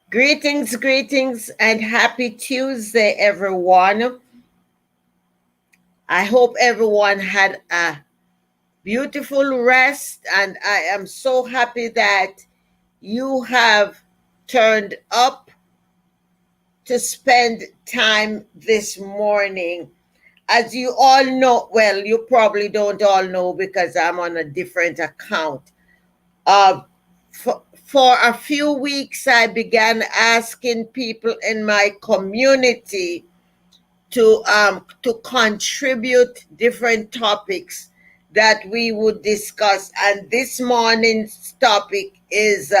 Greetings, greetings, and happy Tuesday, everyone. I hope everyone had a beautiful rest, and I am so happy that you have turned up to spend time this morning. As you all know, well, you probably don't all know because I'm on a different account. Uh, for a few weeks, I began asking people in my community to contribute different topics that we would discuss. And this morning's topic is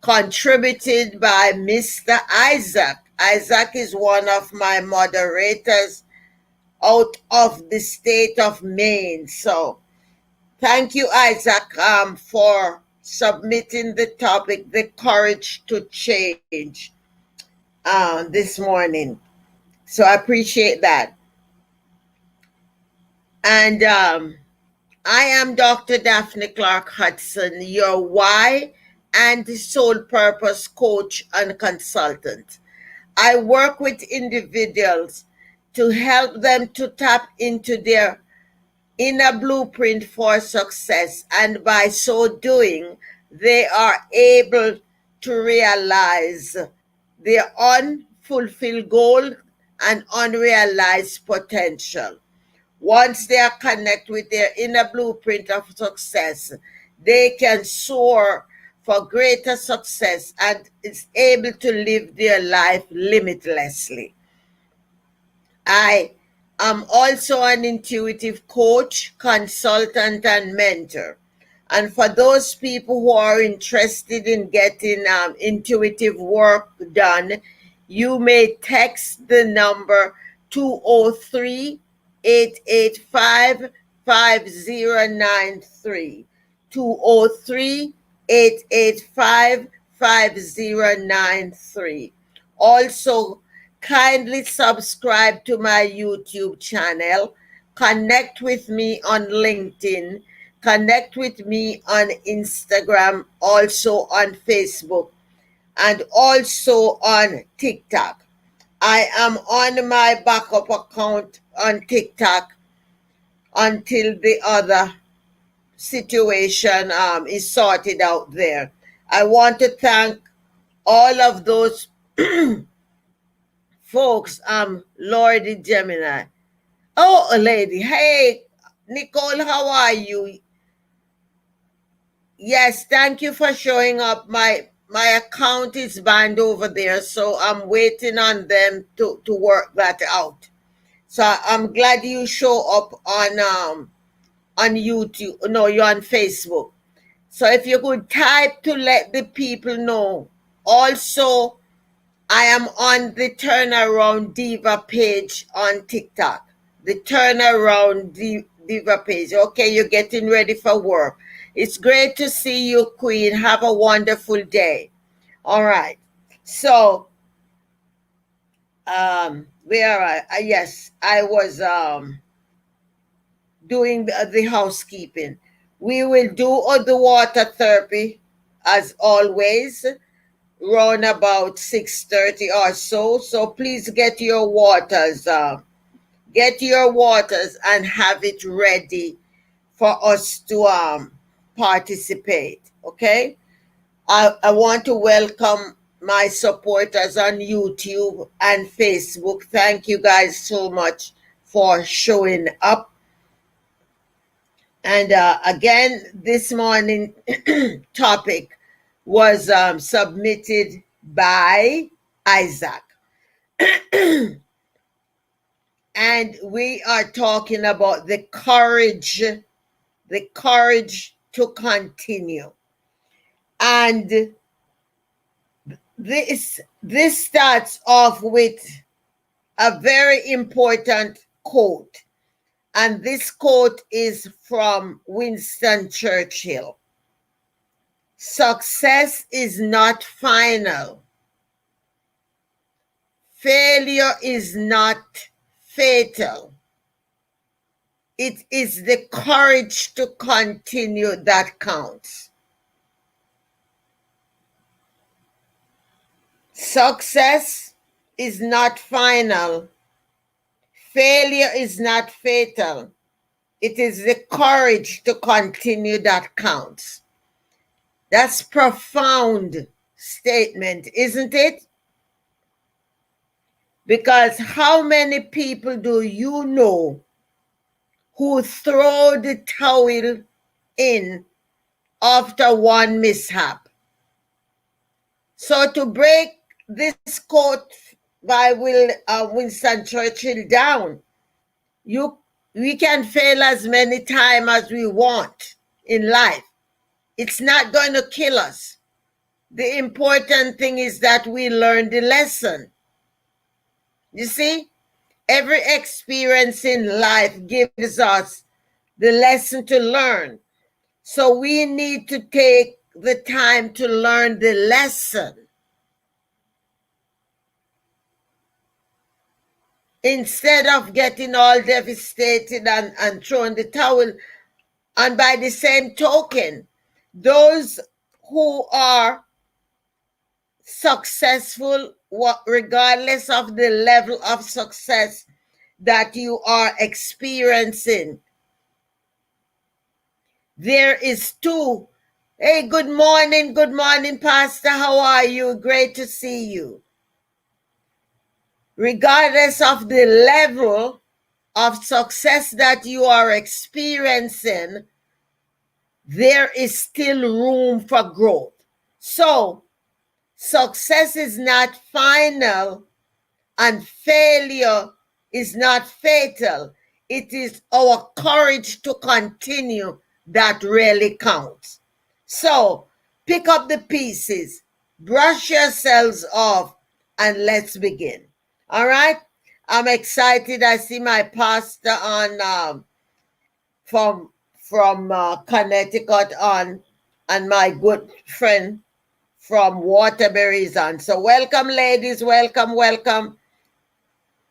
contributed by Mr. Isaac. Isaac is one of my moderators out of the state of Maine. So thank you, Isaac, for submitting the topic, the courage to change, this morning. So I appreciate that. And I am Dr. Daphne Clarke-Hudson, your why and soul purpose coach and consultant. I work with individuals to help them to tap into their inner blueprint for success, and by so doing, they are able to realize their unfulfilled goal and unrealized potential. Once they are connected with their inner blueprint of success, they can soar for greater success and is able to live their life limitlessly. I am also an intuitive coach, consultant, and mentor. And for those people who are interested in getting intuitive work done, you may text the number 203 885 5093. 203 885 5093. Also, kindly subscribe to my YouTube channel. Connect with me on LinkedIn. Connect with me on Instagram, also on Facebook, and also on TikTok. I am on my backup account on TikTok until the other situation is sorted out there. I want to thank all of those folks, Lordy Gemini. Oh, a lady. Hey, Nicole, how are you? Yes, thank you for showing up. My account is banned over there, so I'm waiting on them to work that out. So I'm glad you show up on YouTube. No, you're on Facebook. So if you could type to let the people know. Also, I am on the Turnaround Diva page on TikTok. The Turnaround Diva page. Okay, you're getting ready for work. It's great to see you, Queen. Have a wonderful day. All right. So, where yes, I was doing the housekeeping. We will do the water therapy as always round about 6:30 or so. So please get your waters. Get your waters and have it ready for us to participate. Okay. I want to welcome my supporters on YouTube and Facebook. Thank you guys so much for showing up. And again, this morning topic was submitted by Isaac. And we are talking about the courage to continue. And this starts off with a very important quote. And this quote is from Winston Churchill. Success is not final. Failure is not fatal. It is the courage to continue that counts. Success is not final. Failure is not fatal. It is the courage to continue that counts. That's profound statement, isn't it? Because how many people do you know who throw the towel in after one mishap? So to break this quote by Winston Churchill down, you we can fail as many times as we want in life. It's not going to kill us. The important thing is that we learn the lesson. You see, every experience in life gives us the lesson to learn. So we need to take the time to learn the lesson instead of getting all devastated and throwing the towel. And by the same token, those who are successful, regardless of the level of success that you are experiencing, there is two. Hey, good morning, Pastor. How are you? Great to see you. Regardless of the level of success that you are experiencing, there is still room for growth. So, success is not final and failure is not fatal. It is our courage to continue that really counts. So, pick up the pieces, brush yourselves off, and let's begin. All right? I'm excited. I see my pastor on from Connecticut on, and my good friend from Waterbury is on. So welcome, ladies. Welcome.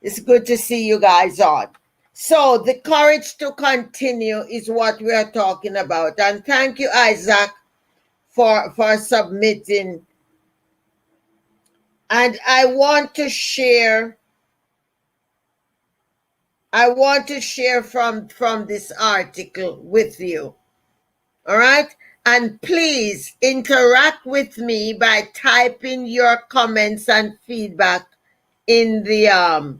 It's good to see you guys on. So the courage to continue is what we are talking about. And thank you, Isaac, for submitting. And I want to share from this article with you. All right? And please interact with me by typing your comments and feedback in the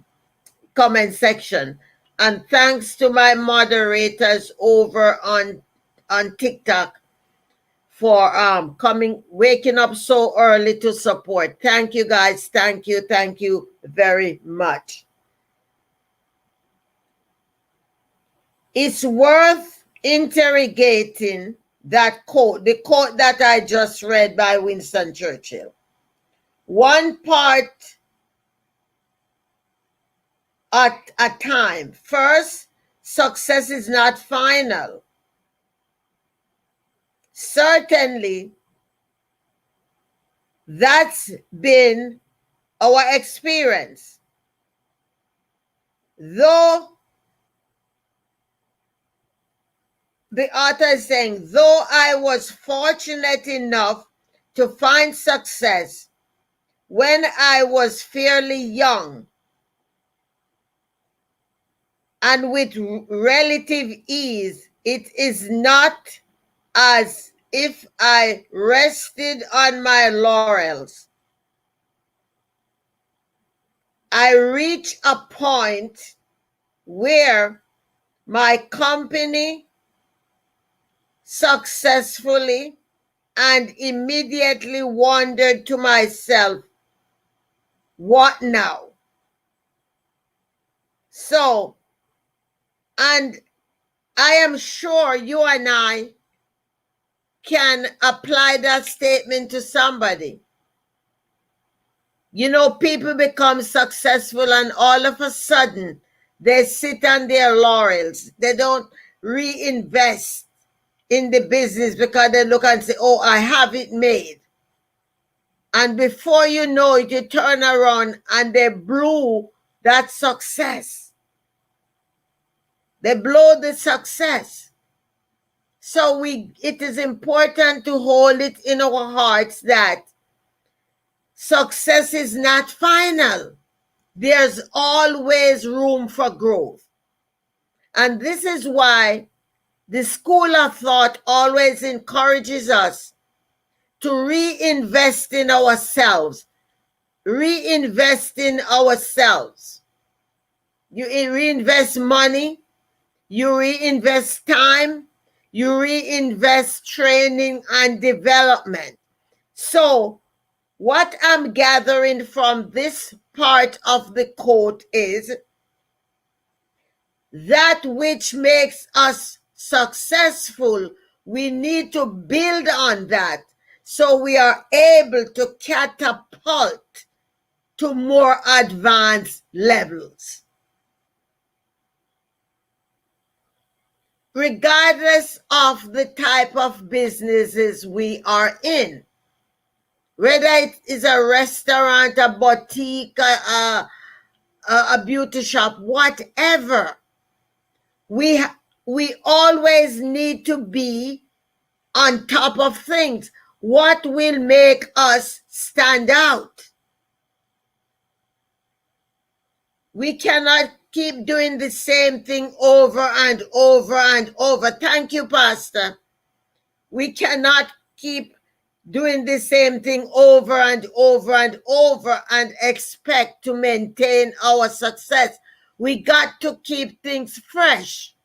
comment section. And thanks to my moderators over on TikTok for waking up so early to support. Thank you, guys. Thank you very much. It's worth interrogating that quote, the quote that I just read by Winston Churchill. One part at a time. First, success is not final. Certainly, that's been our experience. Though the author is saying, though I was fortunate enough to find success when I was fairly young and with relative ease, it is not as if I rested on my laurels. I reached a point where my company successfully and immediately wondered to myself, what now? So, and I am sure you and I can apply that statement to somebody. You know, people become successful and all of a sudden they sit on their laurels. They don't reinvest in the business because they look and say, oh, I have it made. And before you know it, you turn around and they blew that success. They blow the success. So it is important to hold it in our hearts that Success is not final. There's always room for growth. And this is why the school of thought always encourages us to reinvest in ourselves. Reinvest in ourselves. You reinvest money, you reinvest time, you reinvest training and development. So, what I'm gathering from this part of the quote is that which makes us successful, we need to build on that so we are able to catapult to more advanced levels. Regardless of the type of businesses we are in, whether it is a restaurant, a boutique, a beauty shop, whatever, we always need to be on top of things. What will make us stand out? We cannot keep doing the same thing over and over and over. Thank you, Pastor. We cannot keep doing the same thing over and over and over and expect to maintain our success. We got to keep things fresh.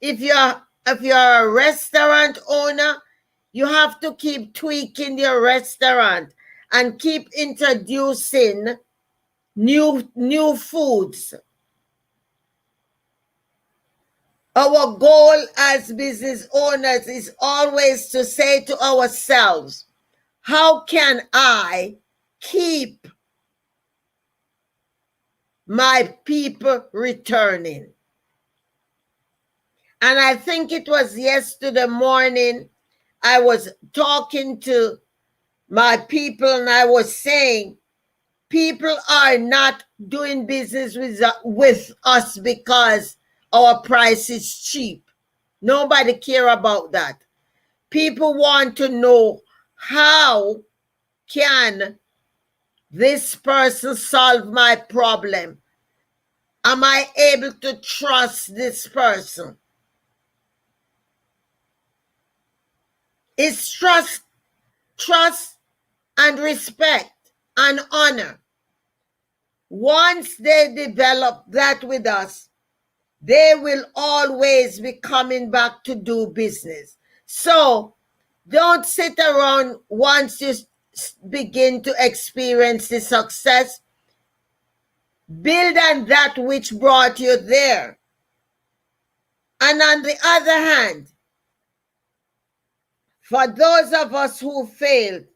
If you're a restaurant owner, you have to keep tweaking your restaurant and keep introducing new foods. Our goal as business owners is always to say to ourselves, how can I keep my people returning? And I think it was yesterday morning, I was talking to my people and I was saying, people are not doing business with us because our price is cheap. Nobody care about that. People want to know, how can this person solve my problem? Am I able to trust this person? It's trust and respect and honor. Once they develop that with us, they will always be coming back to do business. So don't sit around once you begin to experience the success. Build on that which brought you there. And on the other hand, for those of us who failed,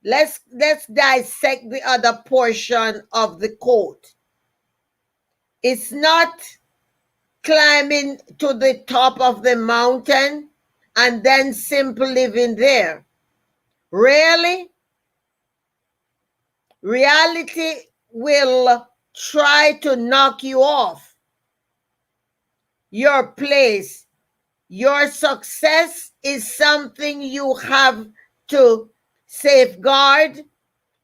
let's dissect the other portion of the quote. It's not climbing to the top of the mountain and then simply living there. Really, reality will try to knock you off your place. Your success is something you have to safeguard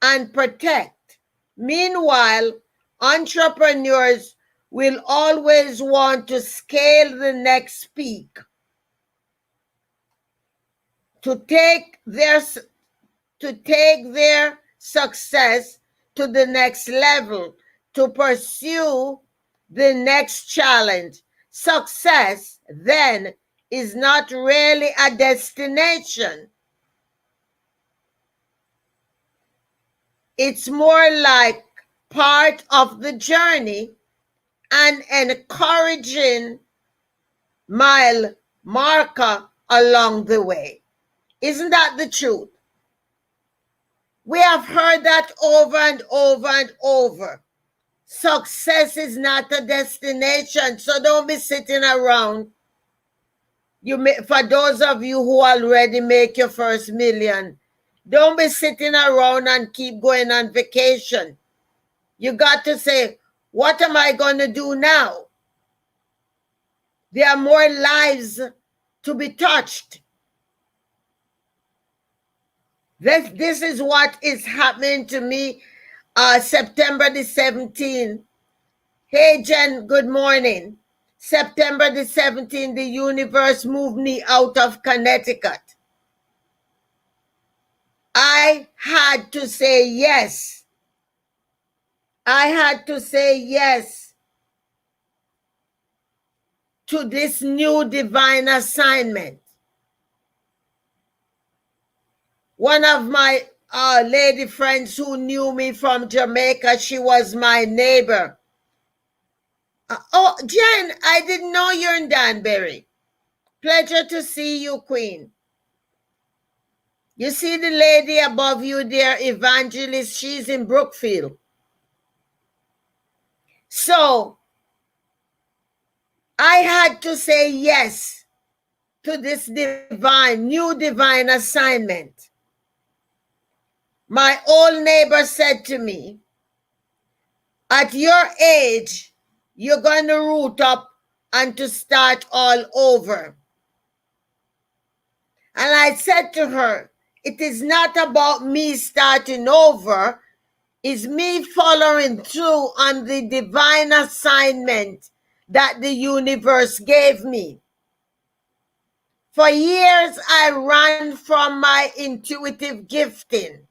and protect. Meanwhile, entrepreneurs will always want to scale the next peak, to take their success to the next level, to pursue the next challenge. Success, then, is not really a destination. It's more like part of the journey, an encouraging mile marker along the way. Isn't that the truth? We have heard that over and over and over. Success is not a destination, so don't be sitting around. For those of you who already make your first million, don't be sitting around and keep going on vacation. You got to say, what am I going to do now? There are more lives to be touched. This is what is happening to me. September the 17th. Hey, Jen, good morning. September the 17th, the universe moved me out of Connecticut. I had to say yes. I had to say yes to this new divine assignment. One of my lady friends who knew me from Jamaica, she was my neighbor. Oh, Jen, I didn't know you're in Danbury. Pleasure to see you, Queen. You see the lady above you there, Evangelist, she's in Brookfield. So, I had to say yes to this new divine assignment. My old neighbor said to me, at your age, you're going to root up and to start all over. And I said to her, it is not about me starting over. It's me following through on the divine assignment that the universe gave me. For years, I ran from my intuitive gifting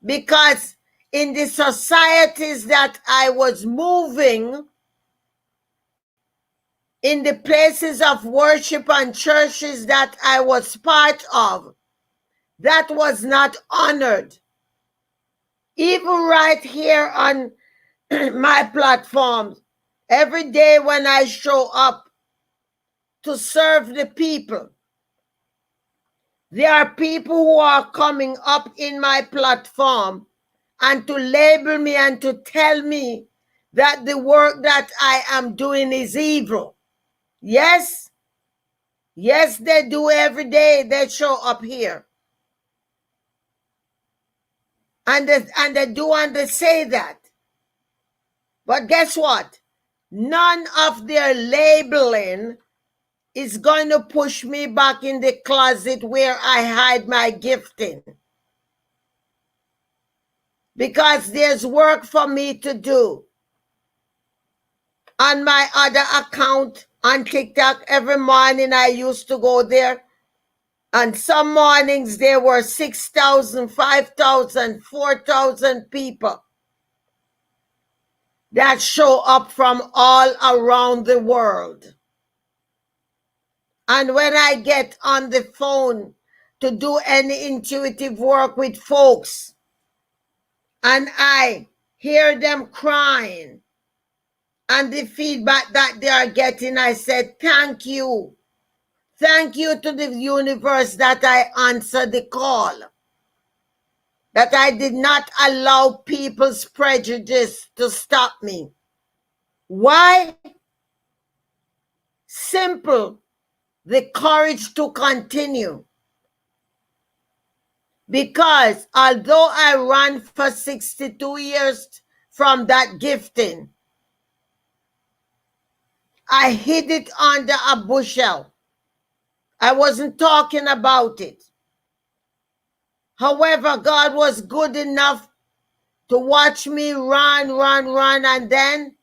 because in the societies that I was moving, in the places of worship and churches that I was part of, that was not honored. Even right here on my platforms, every day when I show up to serve the people, there are people who are coming up in my platform and to label me and to tell me that the work that I am doing is evil. Yes, yes, they do every day. They show up here. And they do and they say that. But guess what? None of their labeling is going to push me back in the closet where I hide my gifting. Because there's work for me to do. On my other account on TikTok, every morning I used to go there. And some mornings there were 6,000, 5,000, 4,000 people that show up from all around the world. And when I get on the phone to do any intuitive work with folks, and I hear them crying, and the feedback that they are getting, I said, thank you. Thank you to the universe that I answered the call. That I did not allow people's prejudice to stop me. Why? Simple. The courage to continue. Because although I ran for 62 years from that gifting, I hid it under a bushel. I wasn't talking about it. However, God was good enough to watch me run, and then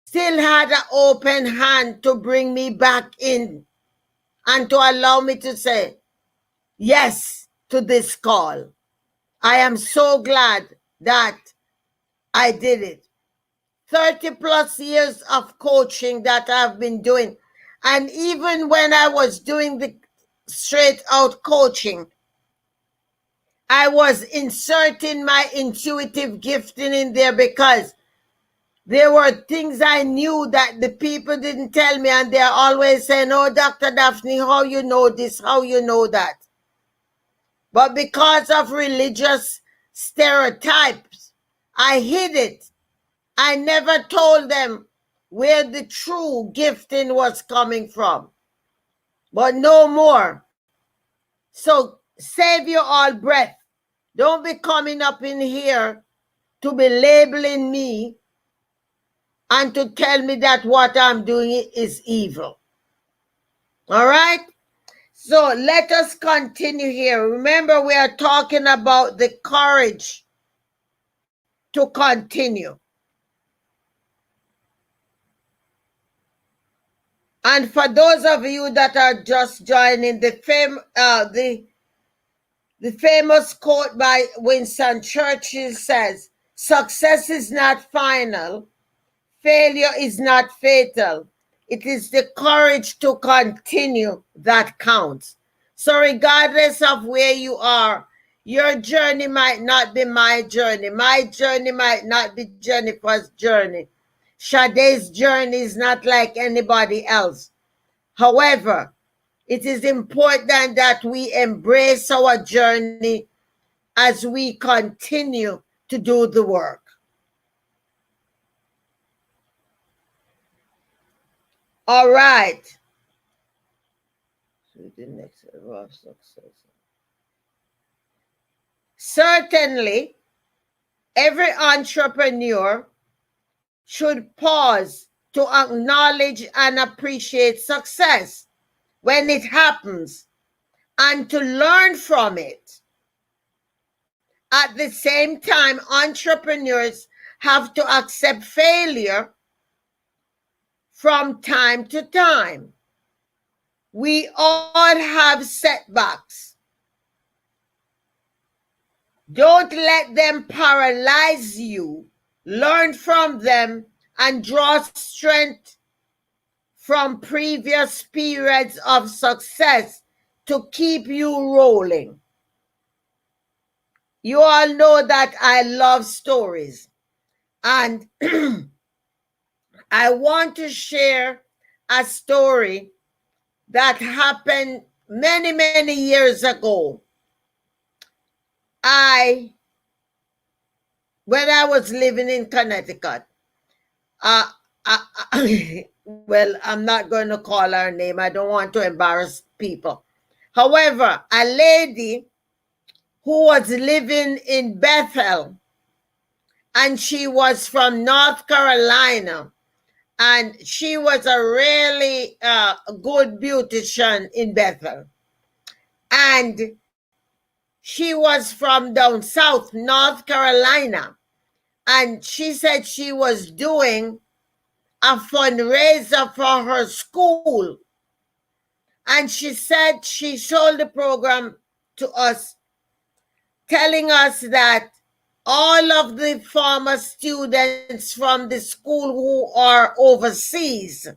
still had an open hand to bring me back in and to allow me to say yes to this call. I am so glad that I did it. 30 plus years of coaching that I've been doing. And even when I was doing the straight out coaching, I was inserting my intuitive gifting in there because there were things I knew that the people didn't tell me, and they're always saying, oh, Dr. Daphne, how you know this, how you know that? But because of religious stereotypes, I hid it. I never told them where the true gifting was coming from. But no more. So save your all breath. Don't be coming up in here to be labeling me and to tell me that what I'm doing is evil. All right? So let us continue here. Remember, we are talking about the courage to continue. And for those of you that are just joining, the famous quote by Winston Churchill says, "Success is not final, failure is not fatal. It is the courage to continue that counts." So regardless of where you are, your journey might not be my journey. My journey might not be Jennifer's journey. Sade's journey is not like anybody else. However, it is important that we embrace our journey as we continue to do the work. All right. The next level of success. Certainly, every entrepreneur should pause to acknowledge and appreciate success when it happens and to learn from it. At the same time, entrepreneurs have to accept failure from time to time. We all have setbacks. Don't let them paralyze you. Learn from them and draw strength from previous periods of success to keep you rolling. You all know that I love stories, and I want to share a story that happened many, many years ago. When I was living in Connecticut, well, I'm not going to call her name. I don't want to embarrass people. However, a lady who was living in Bethel, and she was from North Carolina, and she was a really good beautician in Bethel. And she was from down south, North Carolina. And she said she was doing a fundraiser for her school. And she said she sold the program to us, telling us that all of the former students from the school who are overseas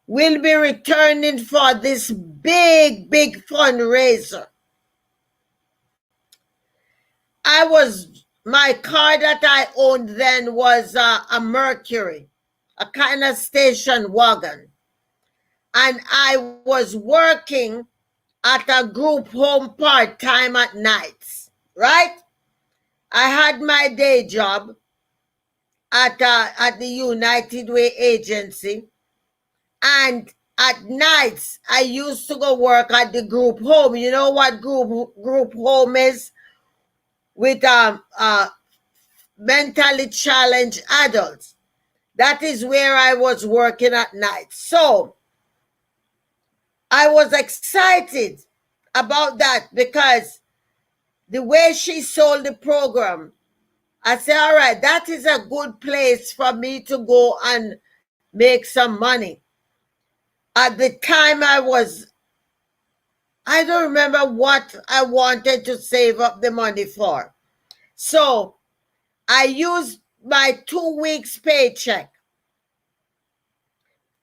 will be returning for this big, big fundraiser. My car that I owned then was a Mercury, a kind of station wagon. And I was working at a group home part-time at nights, right? I had my day job at the United Way agency. And at nights, I used to go work at the group home. You know what group home is? With mentally challenged adults. That is where I was working at night. So I was excited about that because the way she sold the program, I said, all right, that is a good place for me to go and make some money. At the time I don't remember what I wanted to save up the money for. So I used my 2 weeks paycheck.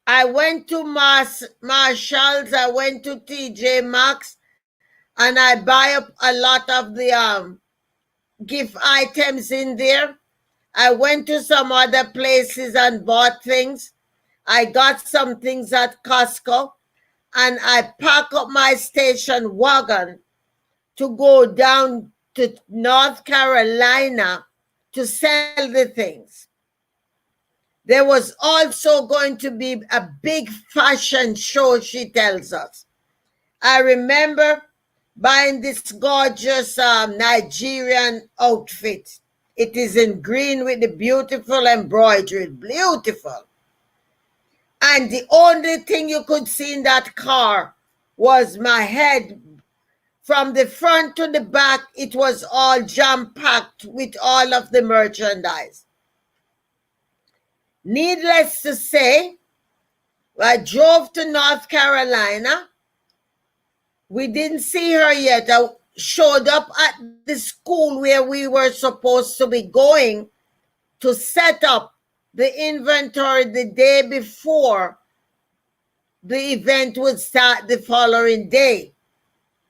I went to Marshall's, I went to TJ Maxx, and I buy up a lot of the gift items in there. I went to some other places and bought things. I got some things at Costco, and I packed up my station wagon to go down to North Carolina to sell the things. There was also going to be a big fashion show, she tells us. I remember buying this gorgeous Nigerian outfit. It is in green with the beautiful embroidery. Beautiful. And the only thing you could see in that car was my head. From the front to the back, it was all jam-packed with all of the merchandise. Needless to say, I drove to North Carolina. We didn't see her yet. I showed up at the school where we were supposed to be going to set up the inventory the day before the event would start the following day.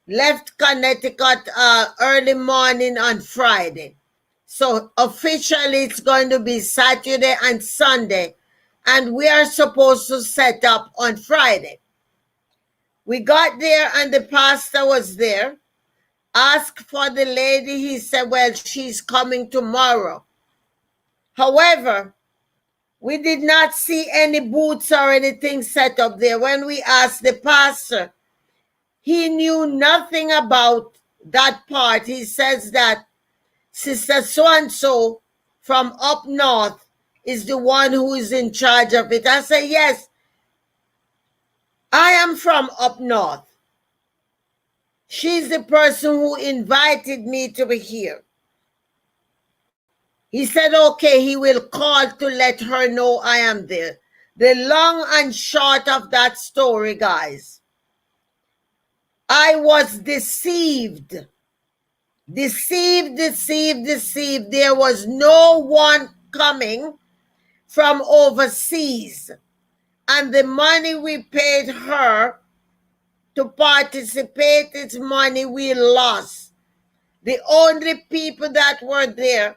Left Connecticut early morning on Friday. So officially it's going to be Saturday and Sunday, and we are supposed to set up on Friday. We got there and the pastor was there. Asked for the lady. He said, well, she's coming tomorrow. However, we did not see any booths or anything set up there. When we asked the pastor, he knew nothing about that part. He says that Sister so-and-so from up north is the one who is in charge of it. I said, yes, I am from up north. She's the person who invited me to be here. He said, okay, he will call to let her know I am there. The long and short of that story, guys, I was deceived. Deceived. There was no one coming from overseas. And the money we paid her to participate, it's money we lost. The only people that were there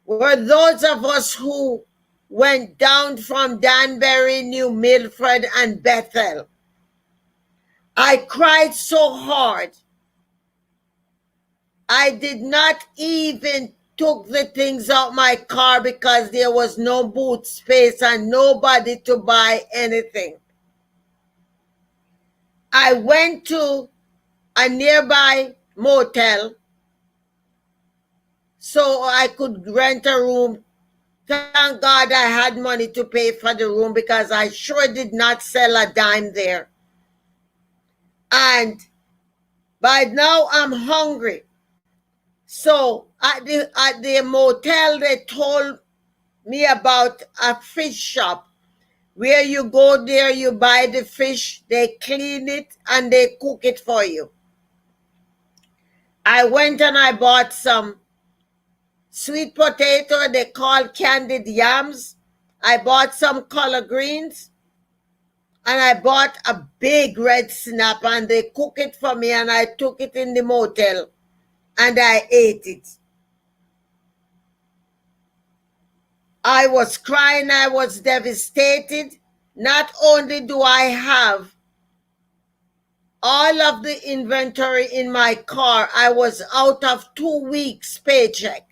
were those of us who went down from Danbury, New Milford, and Bethel. I cried so hard. I did not even took the things out my car because there was no boot space and nobody to buy anything. I went to a nearby motel so I could rent a room. Thank God I had money to pay for the room because I sure did not sell a dime there. And by now I'm hungry. So at the motel, they told me about a fish shop where you go there, you buy the fish, they clean it, and they cook it for you. I went and I bought some sweet potato they call candied yams. I bought some collard greens, and I bought a big red snap, and they cook it for me, and I took it in the motel, and I ate it. I was crying, I was devastated. Not only do I have all of the inventory in my car, I was out of 2 weeks' paycheck.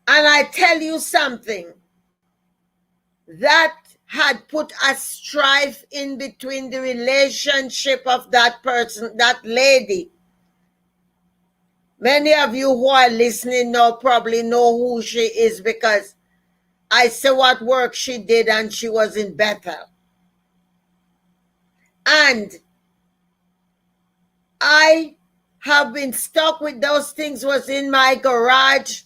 And I tell you something, that had put a strife in between the relationship of that person, that lady. Many of you who are listening now probably know who she is because I saw what work she did and she was in Bethel. And I have been stuck with those things was in my garage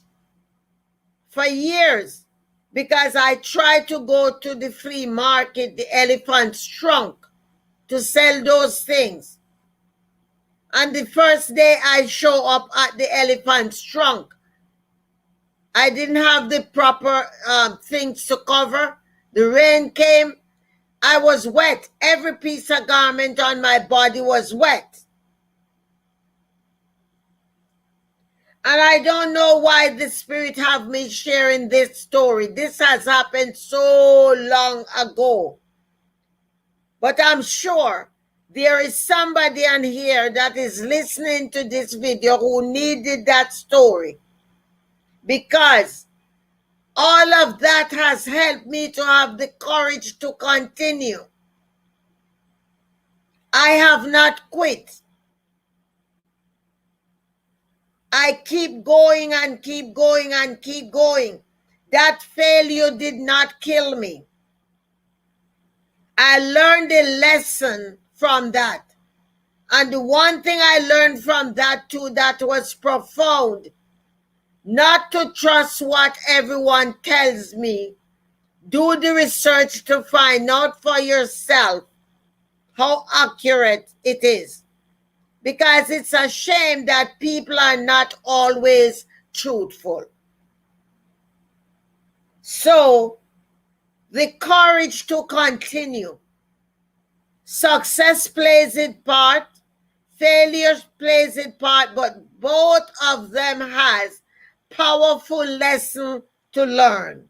for years because I tried to go to the flea market, the elephant's trunk, to sell those things. And the first day I show up at the elephant's trunk, I didn't have the proper things to cover. The rain came. I was wet. Every piece of garment on my body was wet. And I don't know why the Spirit have me sharing this story. This has happened so long ago. But I'm sure there is somebody on here that is listening to this video who needed that story. Because all of that has helped me to have the courage to continue. I have not quit. I keep going and keep going and keep going. That failure did not kill me. I learned a lesson from that. And the one thing I learned from that too that was profound, not to trust what everyone tells me. Do the research to find out for yourself how accurate it is. Because it's a shame that people are not always truthful. So, the courage to continue. Success plays its part, failure plays its part, but both of them has powerful lesson to learn.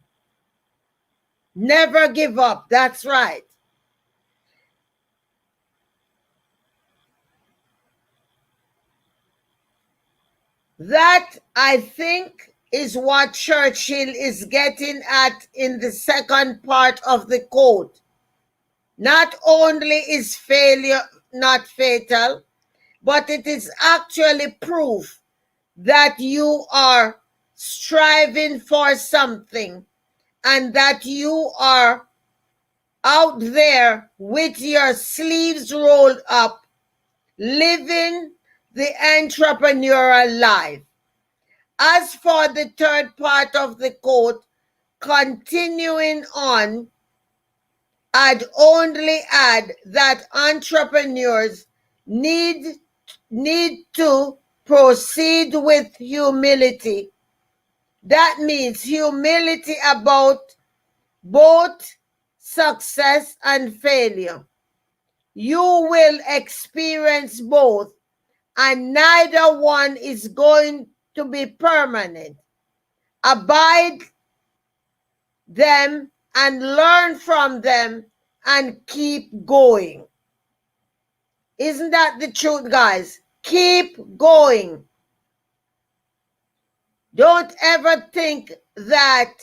Never give up. That's right. That, I think, is what Churchill is getting at in the second part of the quote. Not only is failure not fatal, but it is actually proof that you are striving for something and that you are out there with your sleeves rolled up, living the entrepreneurial life. As for the third part of the quote, continuing on, I'd only add that entrepreneurs need to proceed with humility. That means humility about both success and failure. You will experience both, and neither one is going to be permanent. Abide them and learn from them and keep going. Isn't that the truth, guys? Keep going. Don't ever think that,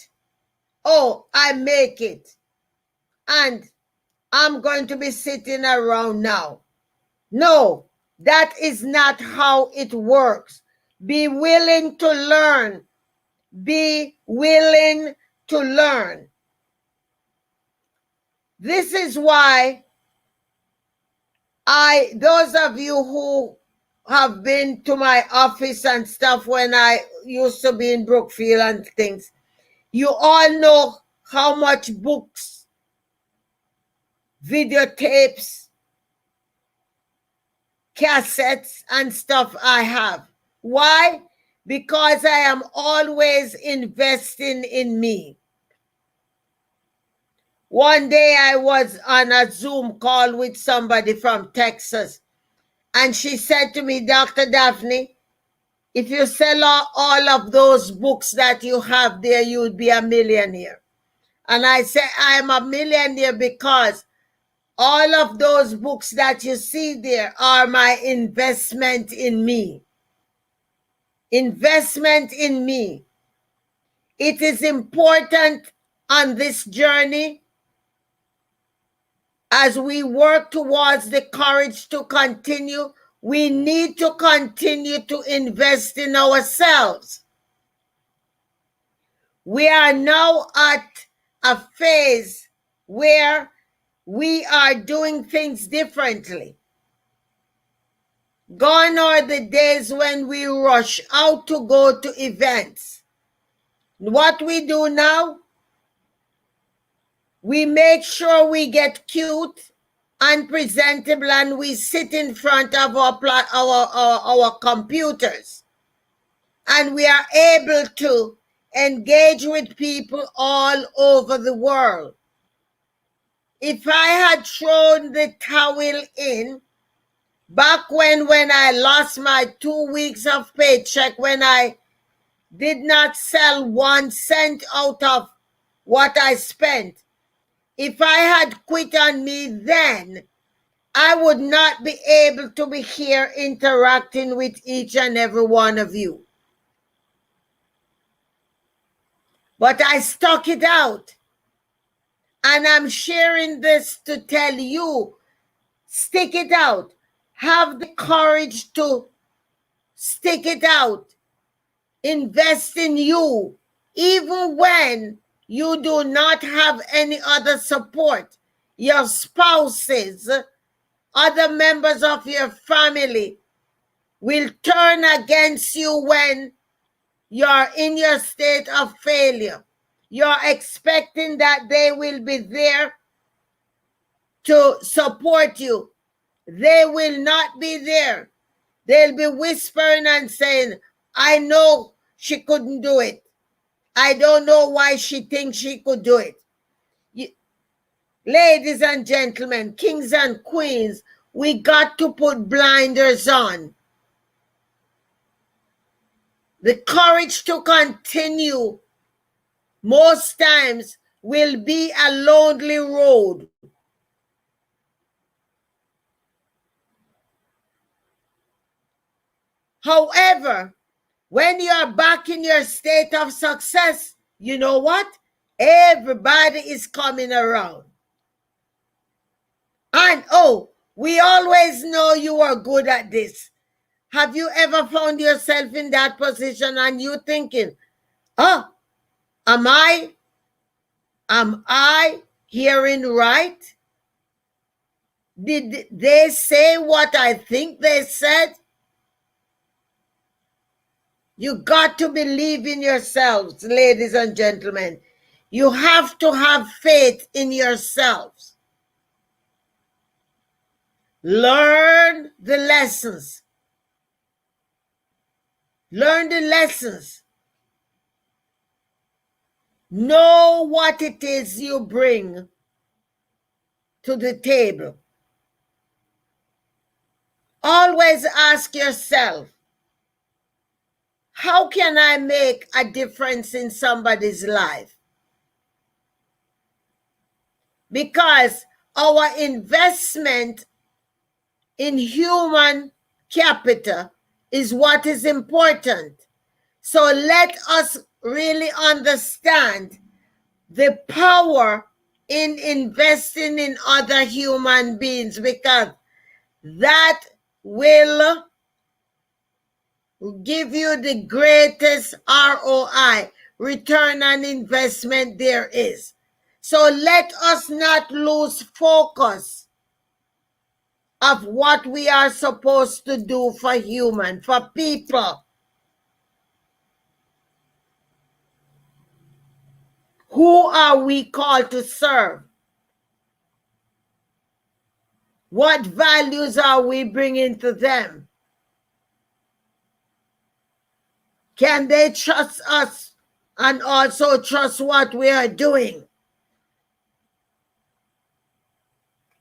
oh, I make it and I'm going to be sitting around now. No, that is not how it works. Be willing to learn. Be willing to learn. This is why those of you who have been to my office and stuff when I used to be in Brookfield and things, you all know how much books, videotapes, cassettes and stuff I have. Why? Because I am always investing in me. One day I was on a Zoom call with somebody from Texas, and she said to me, Dr. Daphne, if you sell all of those books that you have there, you would be a millionaire. And I said, I'm a millionaire because all of those books that you see there are my investment in me. Investment in me. It is important on this journey as we work towards the courage to continue. We need to continue to invest in ourselves. We are now at a phase where we are doing things differently. Gone are the days when we rush out to go to events. What we do now, we make sure we get cute and presentable and we sit in front of our computers. And we are able to engage with people all over the world. If I had thrown the towel in back when I lost my 2 weeks of paycheck, when I did not sell 1 cent out of what I spent, if I had quit on me then, I would not be able to be here interacting with each and every one of you. But I stuck it out. And I'm sharing this to tell you, stick it out. Have the courage to stick it out. Invest in you, even when you do not have any other support. your spouses, other members of your family will turn against you when you're in your state of failure. You're expecting that they will be there to support you. They will not be there. They'll be whispering and saying, I know she couldn't do it. I don't know why she thinks she could do it. Ladies and gentlemen, kings and queens, we got to put blinders on. The courage to continue most times will be a lonely road. However, when you are back in your state of success, you know what? Everybody is coming around. And we always know you are good at this. Have you ever found yourself in that position and you thinking, am I hearing right? Did they say what I think they said? You got to believe in yourselves, ladies and gentlemen. You have to have faith in yourselves. Learn the lessons. Learn the lessons. Know what it is you bring to the table. Always ask yourself, how can I make a difference in somebody's life? Because our investment in human capital is what is important. So let us really understand the power in investing in other human beings, because that will give you the greatest ROI, return on investment there is. So let us not lose focus of what we are supposed to do for for people. Who are we called to serve? What values are we bringing to them? Can they trust us and also trust what we are doing?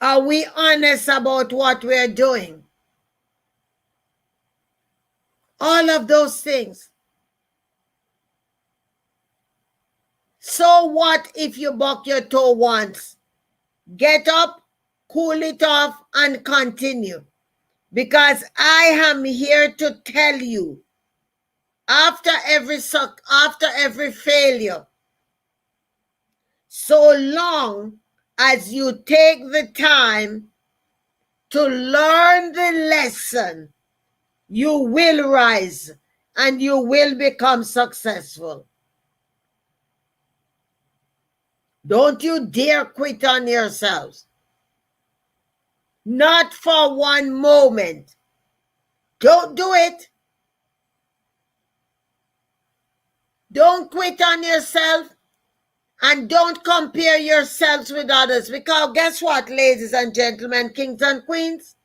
Are we honest about what we are doing? All of those things. So what if you buck your toe once? Get up, cool it off, and continue. Because I am here to tell you, after every failure, so long as you take the time to learn the lesson, you will rise and you will become successful. Don't you dare quit on yourselves. Not for one moment. Don't do it. Don't quit on yourself, and don't compare yourselves with others, because guess what, ladies and gentlemen, kings and queens?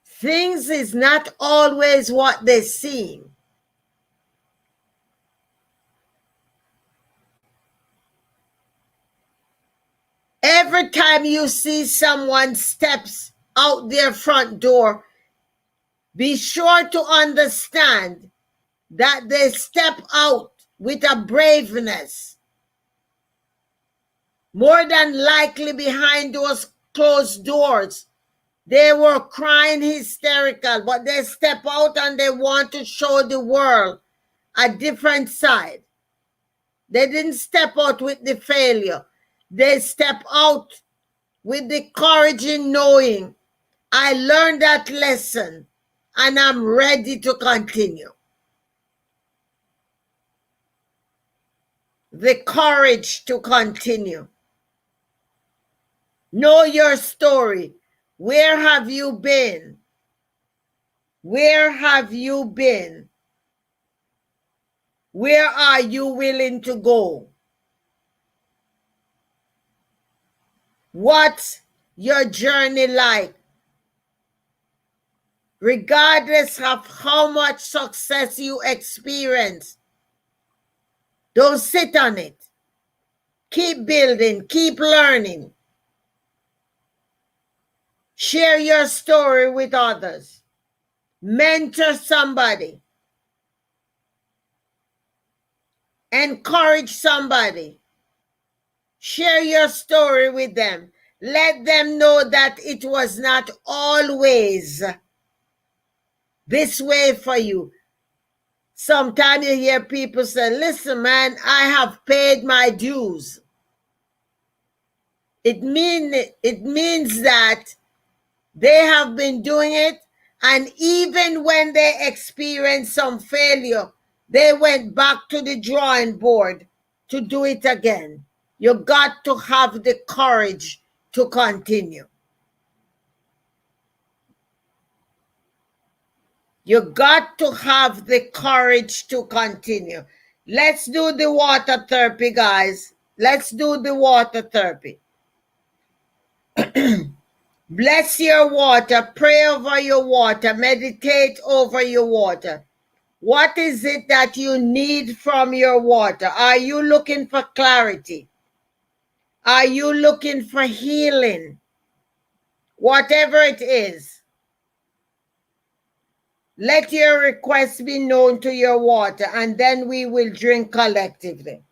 Things is not always what they seem. Every time you see someone steps out their front door, be sure to understand that they step out with a braveness. More than likely behind those closed doors, they were crying hysterical, but they step out and they want to show the world a different side. They didn't step out with the failure. They step out with the courage in knowing, I learned that lesson and I'm ready to continue. The courage to continue. Know your story. Where have you been? Where have you been? Where are you willing to go? What's your journey like? Regardless of how much success you experience, don't sit on it. Keep building, keep learning. Share your story with others. Mentor somebody. Encourage somebody. Share your story with them. Let them know that it was not always this way for you. Sometimes you hear people say, listen, man, I have paid my dues. It means that they have been doing it, and even when they experienced some failure, they went back to the drawing board to do it again. You got to have the courage to continue. You got to have the courage to continue. Let's do the water therapy, guys. Let's do the water therapy. Bless your water. Pray over your water. Meditate over your water. What is it that you need from your water? Are you looking for clarity? Are you looking for healing? Whatever it is, let your request be known to your water, and then we will drink collectively.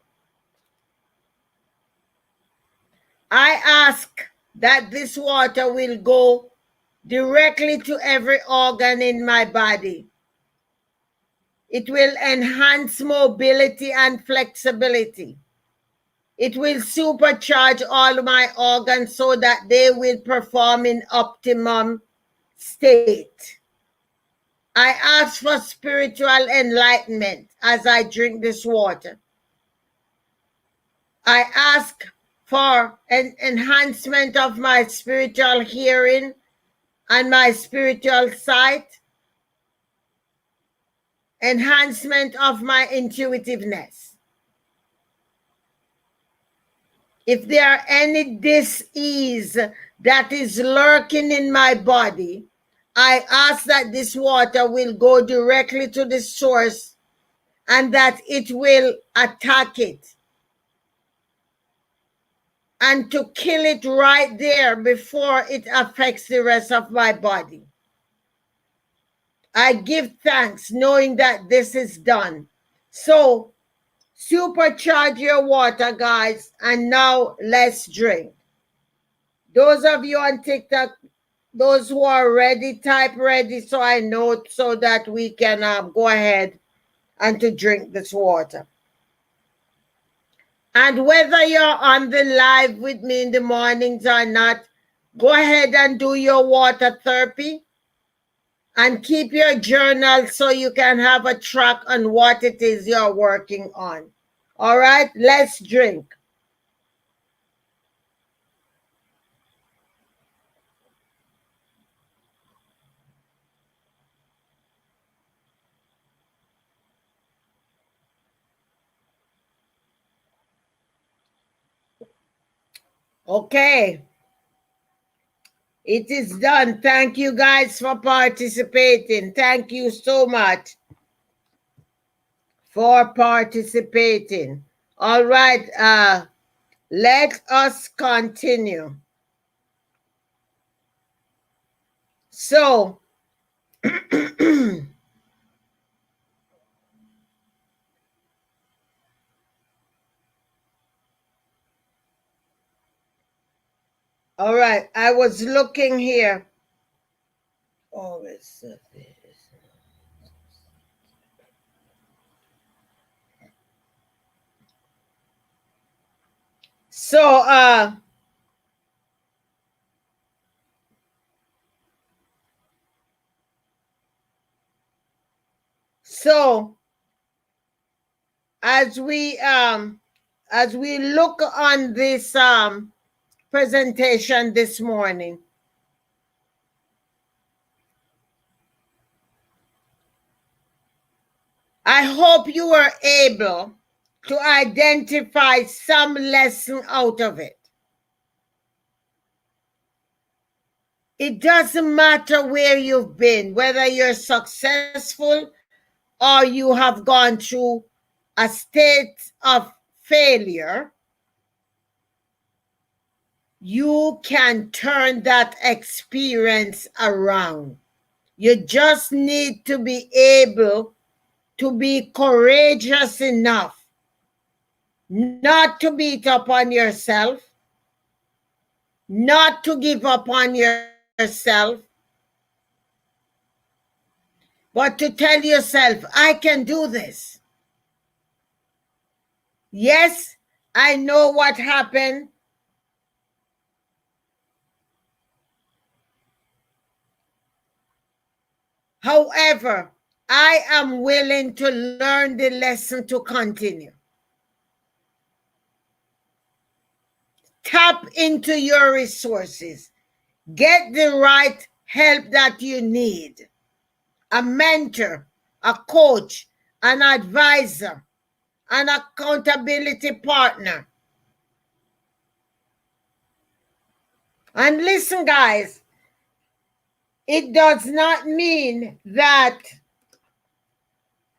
I ask that this water will go directly to every organ in my body. It will enhance mobility and flexibility. It will supercharge all my organs so that they will perform in optimum state. I ask for spiritual enlightenment as I drink this water. I ask for an enhancement of my spiritual hearing and my spiritual sight, enhancement of my intuitiveness. If there are any dis-ease that is lurking in my body, I ask that this water will go directly to the source and that it will attack it and to kill it right there before it affects the rest of my body. I give thanks knowing that this is done. So supercharge your water, guys, and now let's drink. Those of you on TikTok, those who are ready, type ready so I know, so that we can go ahead and to drink this water. And whether you're on the live with me in the mornings or not, go ahead and do your water therapy and keep your journal so you can have a track on what it is you're working on. All right, let's drink. Okay. It is done. Thank you guys for participating. Thank you so much for participating. All right, let us continue. So, all right, I was looking here. Oh, it's so as we look on this presentation this morning. I hope you were able to identify some lesson out of it. It doesn't matter where you've been, whether you're successful or you have gone through a state of failure, you can turn that experience around. You just need to be able to be courageous enough not to beat up on yourself, not to give up on yourself, but to tell yourself, I can do this. Yes, I know what happened. However, I am willing to learn the lesson to continue. Tap into your resources. Get the right help that you need. A mentor, a coach, an advisor, an accountability partner. And listen, guys, it does not mean that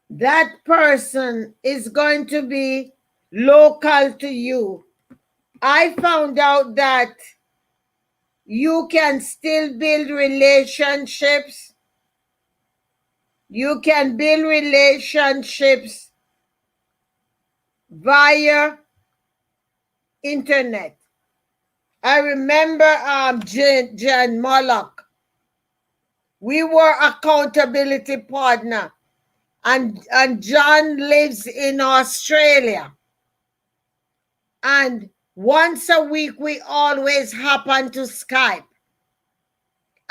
that person is going to be local to you. I found out that you can still build relationships. You can build relationships via internet. I remember Jan Mollock. We were accountability partner, and John lives in Australia. And once a week, we always happen to Skype.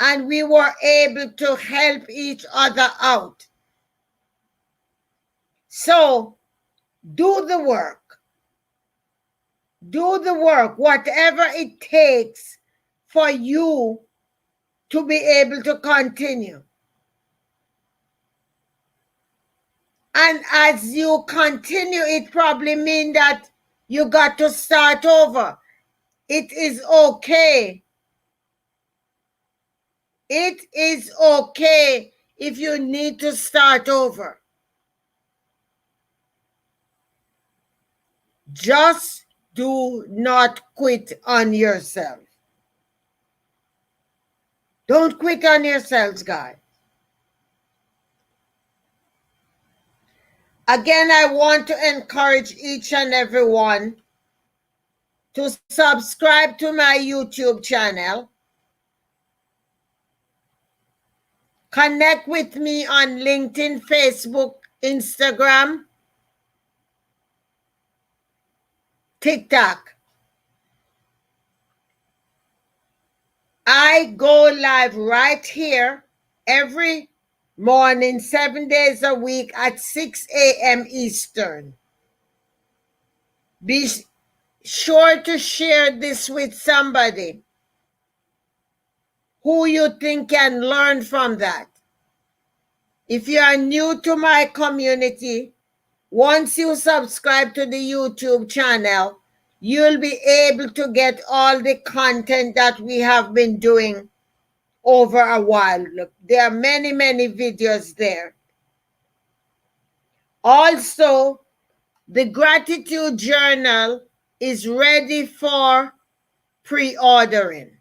And we were able to help each other out. So, do the work. Do the work, whatever it takes for you to be able to continue. And as you continue, it probably means that you got to start over. It is okay. It is okay if you need to start over. Just do not quit on yourself. Don't quit on yourselves, guys. Again, I want to encourage each and every one to subscribe to my YouTube channel. Connect with me on LinkedIn, Facebook, Instagram, TikTok. I go live right here every morning, 7 days a week at 6 a.m. Eastern. Be sure to share this with somebody who you think can learn from that. If you are new to my community, once you subscribe to the YouTube channel, you'll be able to get all the content that we have been doing over a while. Look, there are many, many videos there. Also, the gratitude journal is ready for pre-ordering.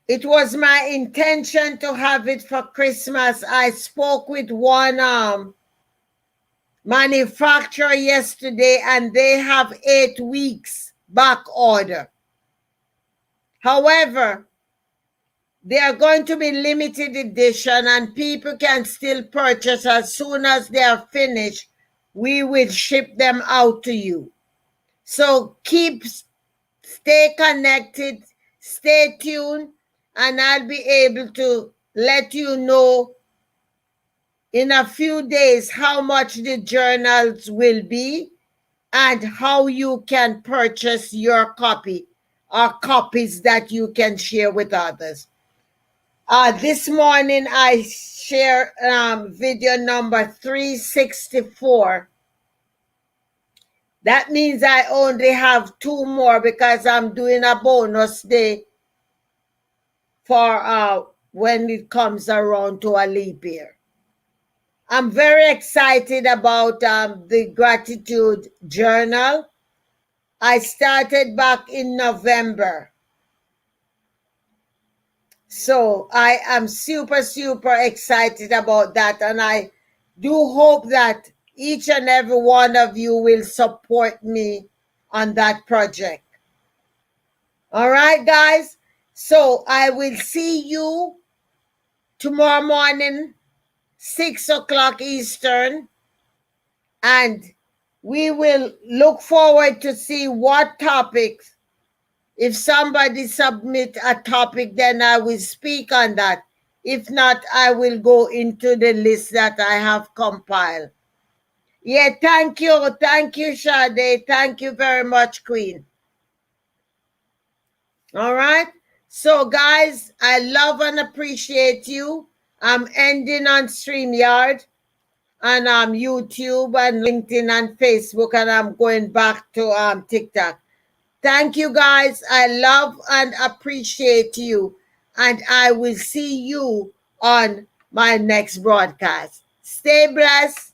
It was my intention to have it for Christmas. I spoke with one manufacturer yesterday, and they have 8 weeks back order. However, they are going to be limited edition, and people can still purchase. As soon as they are finished, we will ship them out to you. So stay connected, stay tuned, and I'll be able to let you know in a few days how much the journals will be and how you can purchase your copy or copies that you can share with others. This morning I share video number 364. That means I only have 2 more because I'm doing a bonus day for when it comes around to a leap year. I'm very excited about the gratitude journal. I started back in November. So I am super, super excited about that. And I do hope that each and every one of you will support me on that project. All right, guys. So I will see you tomorrow morning, 6 o'clock Eastern. And we will look forward to see what topics. If somebody submit a topic, then I will speak on that. If not, I will go into the list that I have compiled. Yeah, thank you. Thank you, Sade. Thank you very much, Queen. All right. So, guys, I love and appreciate you. I'm ending on StreamYard and YouTube and LinkedIn and Facebook, and I'm going back to TikTok. Thank you, guys. I love and appreciate you. And I will see you on my next broadcast. Stay blessed.